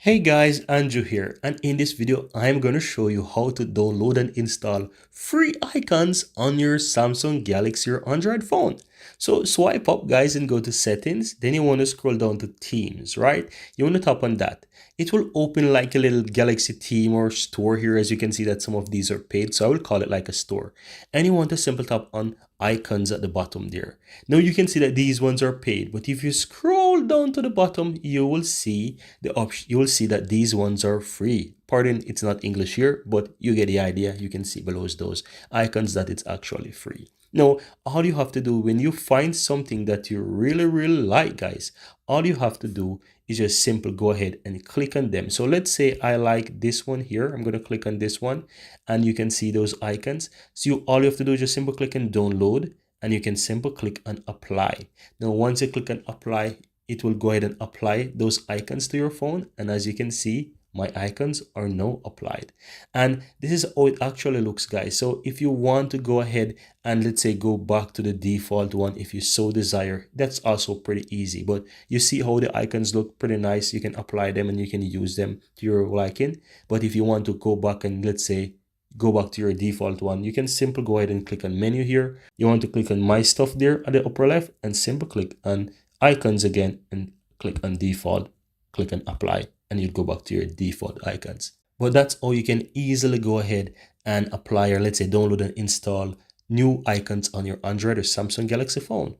Hey guys, Andrew here, and in this video I'm going to show you how to download and install free icons on your Samsung Galaxy or Android phone. So swipe up guys and go to settings, then you want to scroll down to themes, right? You want to tap on that. It will open like a little Galaxy theme or store here. As you can see that some of these are paid, so I will call it like a store. And you want to simply tap on icons at the bottom there. Now you can see that these ones are paid, but if you scroll down to the bottom, you will see the option. You will see that these ones are free. Pardon, it's not English here, but you get the idea. You can see below those icons that it's actually free. Now, all you have to do when you find something that you really like, guys, all you have to do is just simply go ahead and click on them. So let's say I like this one here. I'm going to click on this one and you can see those icons. So all you have to do is just simply click on download and you can simply click on apply. Now, once you click on apply, it will go ahead and apply those icons to your phone. And as you can see, my icons are now applied. And this is how it actually looks, guys. So if you want to go ahead and let's say go back to the default one, if you so desire, that's also pretty easy. But you see how the icons look pretty nice. You can apply them and you can use them to your liking. But if you want to go back and let's say go back to your default one, you can simply go ahead and click on menu here. You want to click on my stuff there at the upper left and simply click on icons again and click on default, click on apply, and you'll go back to your default icons. But that's how you can easily go ahead and apply or let's say download and install new icons on your Android or Samsung Galaxy phone.